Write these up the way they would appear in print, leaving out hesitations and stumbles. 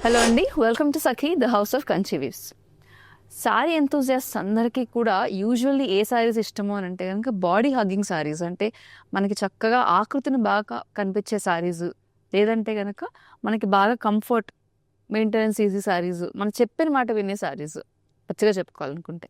Hello అండి, welcome to Sakhi the house of Kanchi weaves. Sari enthusiast అందరికీ కూడా యూజువల్లీ ఏ సారీస్ ఇష్టమో అని అంటే కనుక బాడీ హగ్గింగ్ సారీస్, అంటే మనకి చక్కగా ఆకృతిని బాగా కనిపించే సారీస్, లేదంటే కనుక మనకి బాగా కంఫర్ట్, మెయింటెనెన్స్ ఈజీ సారీస్, మనం చెప్పిన మాట వినే సారీస్ పచ్చిగా చెప్పుకోవాలనుకుంటే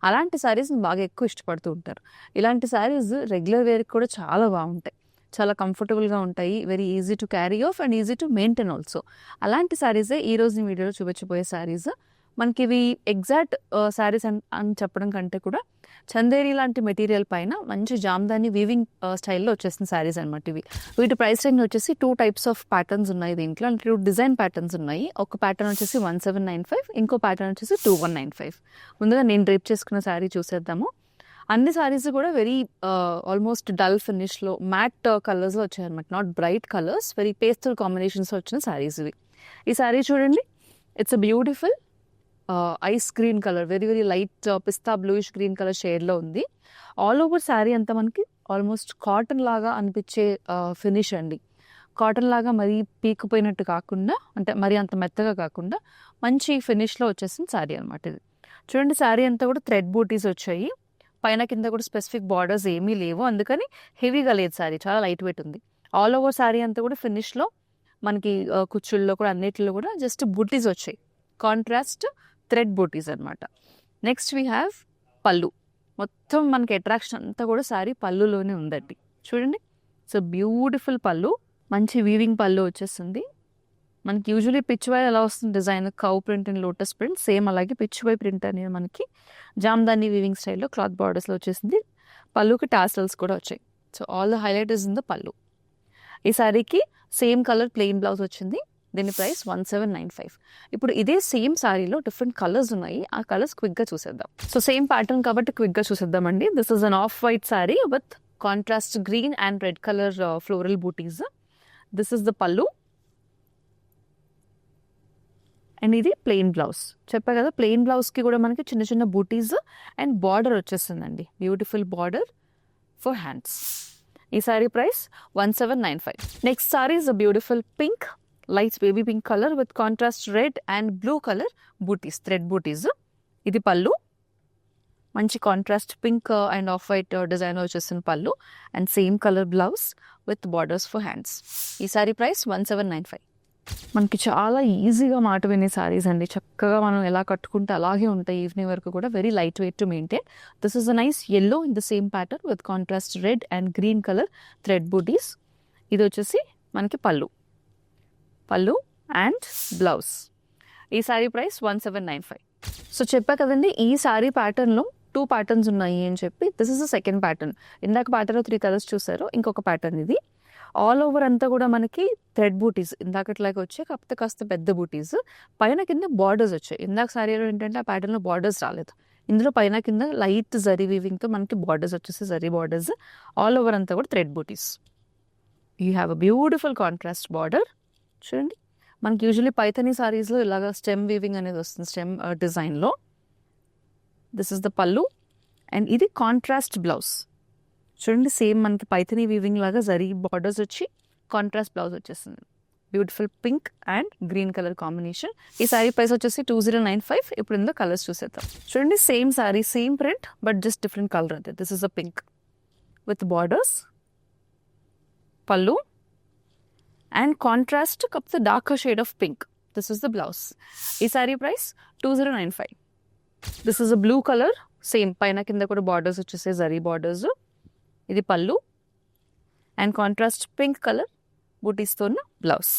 అలాంటి సారీస్ని బాగా ఎక్కువ ఇష్టపడుతూ ఉంటారు. ఇలాంటి సారీస్ రెగ్యులర్ వేర్కి కూడా చాలా బాగుంటాయి, చాలా కంఫర్టబుల్గా ఉంటాయి, very easy to carry of and easy to maintain also. అలాంటి శారీసే ఈరోజు నేను వీడియోలో చూపించబోయే శారీస్. మనకి ఇవి ఎగ్జాక్ట్ శారీస్ అని చెప్పడం కంటే కూడా చందేరి లాంటి మెటీరియల్ పైన మంచి జామ్దాని వీవింగ్ స్టైల్లో వచ్చేసిన శారీస్ అనమాట ఇవి. వీటి ప్రైస్ రేంజ్ వచ్చేసి 2 types ఆఫ్ ప్యాటర్న్స్ ఉన్నాయి దీంట్లో, అంటే 2 డిజైన్ ప్యాటర్న్స్ ఉన్నాయి. ఒక ప్యాటర్న్ వచ్చేసి 1795, ఇంకో ప్యాటర్న్ వచ్చేసి 2195. ముందుగా నేను డ్రేప్ చేసుకున్న శారీ చూసేద్దాము. అన్ని సారీస్ కూడా వెరీ ఆల్మోస్ట్ డల్ ఫినిష్లో మ్యాట్ కలర్స్లో వచ్చాయన్నమాట, not bright colours, very pastel కాంబినేషన్స్లో వచ్చిన సారీస్ ఇవి. ఈ సారీ చూడండి, it's a beautiful ice green colour, very very light pista bluish green colour షేడ్లో ఉంది. ఆల్ ఓవర్ శారీ అంతా మనకి ఆల్మోస్ట్ కాటన్ లాగా అనిపించే ఫినిష్ అండి. కాటన్ లాగా మరీ పీకిపోయినట్టు కాకుండా, అంటే మరీ అంత మెత్తగా కాకుండా మంచి ఫినిష్లో వచ్చేసిన శారీ అనమాట ఇది. చూడండి, శారీ అంతా కూడా థ్రెడ్ బూటీస్ వచ్చాయి, పైన కింద కూడా స్పెసిఫిక్ బార్డర్స్ ఏమీ లేవు, అందుకని హెవీగా లేదు శారీ, చాలా లైట్ వెయిట్ ఉంది. ఆల్ ఓవర్ శారీ అంతా కూడా ఫినిష్లో మనకి కుచ్చుల్లో కూడా అన్నిటిలో కూడా జస్ట్ బూటీస్ వచ్చాయి, కాంట్రాస్ట్ థ్రెడ్ బూటీస్ అనమాట. నెక్స్ట్ వీ హ్యావ్ పళ్ళు. మొత్తం మనకి అట్రాక్షన్ అంతా కూడా శారీ పళ్ళులోనే ఉందండి. చూడండి, సో బ్యూటిఫుల్ పళ్ళు, మంచి వీవింగ్ పళ్ళు వచ్చేస్తుంది. మనకి యూజువలీ పిచ్వై ఎలా వస్తుంది design, cow print and lotus print, same అలాగే పిచ్వై ప్రింట్ అనేది మనకి జామ్దాని వీవింగ్ స్టైల్లో క్లాత్ బార్డర్స్లో వచ్చేసింది. పళ్ళుకి టాసల్స్ కూడా వచ్చాయి. So all the highlight is in the పళ్ళు. ఈ శారీకి సేమ్ కలర్ ప్లెయిన్ బ్లౌజ్ వచ్చింది. దీని ప్రైస్ 1795. ఇప్పుడు ఇదే సేమ్ శారీలో డిఫరెంట్ కలర్స్ ఉన్నాయి, ఆ కలర్స్ క్విక్గా చూసేద్దాం. సో సేమ్ ప్యాటర్న్ కాబట్టి క్విక్గా చూసేద్దామండి. This is an off white sari with contrast green and red colour floral buttis. This is the pallu and ఇది ప్లెయిన్ బ్లౌజ్. చెప్పా కదా, ప్లెయిన్ బ్లౌజ్కి కూడా మనకి చిన్న చిన్న బూటీస్ అండ్ బార్డర్ వచ్చేస్తుందండి, బ్యూటిఫుల్ బార్డర్ ఫర్ హ్యాండ్స్. ఈ sari price 1795. Next sari is a beautiful pink, light baby pink colour with contrast red and blue colour buttis, thread buttis. ఇది పళ్ళు, మంచి contrast pink and off white design వచ్చేసిన పళ్ళు and same colour blouse with borders for hands. ఈ sari price 1795. మనకి చాలా ఈజీగా మాట వినే సారీస్ అండి, చక్కగా మనం ఎలా కట్టుకుంటే అలాగే ఉంటాయి ఈవినింగ్ వరకు కూడా, very light weight to maintain. This is a nice yellow in the same pattern with contrast red and green colour thread buttis. ఇది వచ్చేసి మనకి పళ్ళు అండ్ బ్లౌజ్. ఈ సారీ ప్రైస్ 1795. సో చెప్పా కదండి, ఈ సారీ ప్యాటర్న్లో 2 ప్యాటర్న్స్ ఉన్నాయి అని చెప్పి. This is the second pattern. ఇందాక ప్యాటర్న్లో 3 కలర్స్ చూసారు, ఇంకొక ప్యాటర్న్ ఇది. ఆల్ ఓవర్ అంతా కూడా మనకి థ్రెడ్ బూటీస్ ఇందాకట్లాగా వచ్చాయి, కాకపోతే కాస్త పెద్ద బూటీస్, పైన కింద బార్డర్స్ వచ్చాయి. ఇందాక సారీలో ఏంటంటే ఆ ప్యాటర్న్లో బార్డర్స్ రాలేదు, ఇందులో పైన కింద లైట్ జరీ వీవింగ్తో మనకి బార్డర్స్ వచ్చేసి జరీ బార్డర్స్. ఆల్ ఓవర్ అంతా కూడా thread buttis. You have a beautiful contrast border. చూడండి, మనకి యూజువల్లీ పైథనీ సారీస్లో ఇలాగ స్టెమ్ వీవింగ్ అనేది వస్తుంది, స్టెమ్ డిజైన్లో. This is the pallu and ఇది కాంట్రాస్ట్ బ్లౌజ్. చూడండి, సేమ్ మనకి పైథనీ వీవింగ్ లాగా జరీ బార్డర్స్ వచ్చి కాంట్రాస్ట్ బ్లౌజ్ వచ్చేస్తుంది. Beautiful pink and green colour combination. ఈ సారీ ప్రైస్ వచ్చేసి 2095. ఇప్పుడు ఇందులో కలర్స్ చూసేద్దాం. చూడండి, same sari, same print, but just different colour అంతే. This is a pink with borders, pallu and contrast కాకపోతే darker shade of pink. This is the blouse. ఈ sari price 2095. This is a blue colour, same పైన కింద కూడా borders వచ్చేసే zari borders. ఇది pallu and contrast pink colour బూటీస్తో ఉన్న బ్లౌజ్.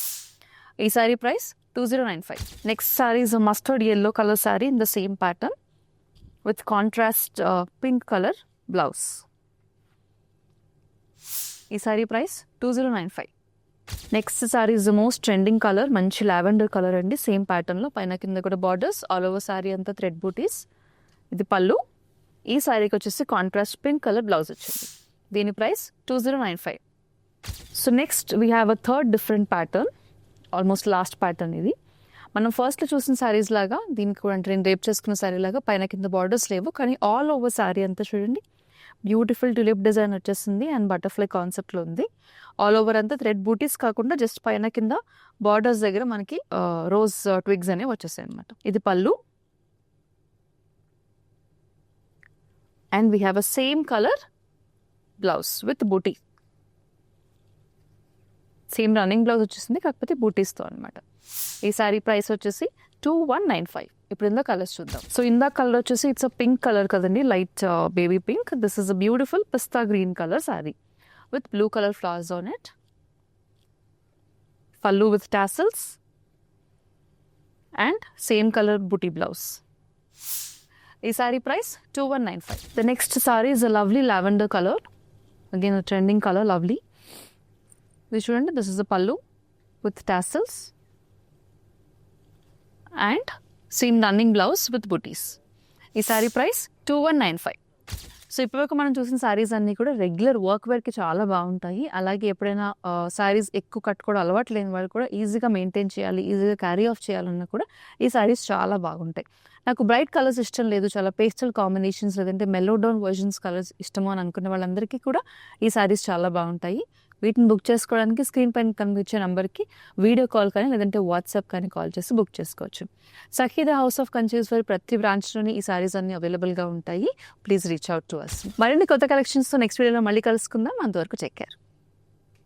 ఈ sari price 2095. Next sari is a mustard yellow colour sari in the same pattern with contrast pink colour blouse. ఈ sari price 2095. Next sari is the most trending colour, మంచి లావెండర్ కలర్ అండి, same ప్యాటర్న్లో పైన కింద కూడా బార్డర్స్, ఆల్ ఓవర్ సారీ అంతా థ్రెడ్ బూటీస్. ఇది పళ్ళు. ఈ సారీకి వచ్చేసి కాంట్రాస్ట్ పింక్ కలర్ బ్లౌజ్ వచ్చింది. దీని price 2095. So next we have a third different pattern, almost last pattern ఇది. మనం ఫస్ట్లో చూసిన శారీస్ లాగా దీనికి కూడా, అంటే నేను రేప్ చేసుకున్న శారీ లాగా పైన కింద బార్డర్స్ లేవు, కానీ ఆల్ ఓవర్ శారీ అంతా చూడండి బ్యూటిఫుల్ టులిప్ డిజైన్ వచ్చేసింది అండ్ బటర్ఫ్లై కాన్సెప్ట్లో ఉంది. ఆల్ ఓవర్ అంతా థ్రెడ్ బూటీస్ కాకుండా జస్ట్ పైన కింద బార్డర్స్ దగ్గర మనకి రోజ్ ట్విగ్స్ అనేవి వచ్చేసాయి అనమాట. ఇది pallu and we have a same colour blouse with butti. Same running blouse వచ్చేసింది, కాకపోతే బూటీస్తో అనమాట. ఈ శారీ ప్రైస్ వచ్చేసి 2195. ఇప్పుడు ఇందా కలర్స్ చూద్దాం. సో ఇందా కలర్ వచ్చేసి ఇట్స్ అ పింక్ కలర్ కదండి, light baby pink. This is a beautiful pista green colour sari with blue colour flowers on it. Pallu with tassels and same colour butti blouse. ఈ sari price 2195. The next sari is a lovely lavender colour, again a trending colour, lovely. ఇది చూడండి, this is a pallu with tassels and same running blouse with buttis. ఈ sari price 2195. So ఇప్పటివరకు మనం చూసిన శారీస్ అన్నీ కూడా regular work వేర్కి చాలా బాగుంటాయి. అలాగే ఎప్పుడైనా శారీస్ ఎక్కువ కట్టుకోవడం అలవాటు లేని వాళ్ళు కూడా ఈజీగా మెయింటైన్ చేయాలి, ఈజీగా క్యారీ ఆఫ్ చేయాలన్నా కూడా ఈ శారీస్ చాలా బాగుంటాయి. నాకు బ్రైట్ కలర్స్ ఇష్టం లేదు, చాలా పేస్టల్ కాంబినేషన్స్ లేదంటే మెల్లో డౌన్ వర్జన్స్ కలర్స్ ఇష్టమో అని అనుకునే వాళ్ళందరికీ కూడా ఈ శారీస్ చాలా బాగుంటాయి. వీటిని బుక్ చేసుకోవడానికి స్క్రీన్ పైన కనిపించే నెంబర్కి వీడియో కాల్ కానీ లేదంటే వాట్సాప్ కానీ కాల్ చేసి బుక్ చేసుకోవచ్చు. Sakhi the house of Kanchis వారి ప్రతి బ్రాంచ్లోని ఈ సారీస్ అన్ని అవైలబుల్గా ఉంటాయి. Please reach out to us. మరిన్ని కొత్త కలెక్షన్స్తో నెక్స్ట్ వీడియోలో మళ్ళీ కలుసుకుందాం. అంతవరకు టేక్ కేర్.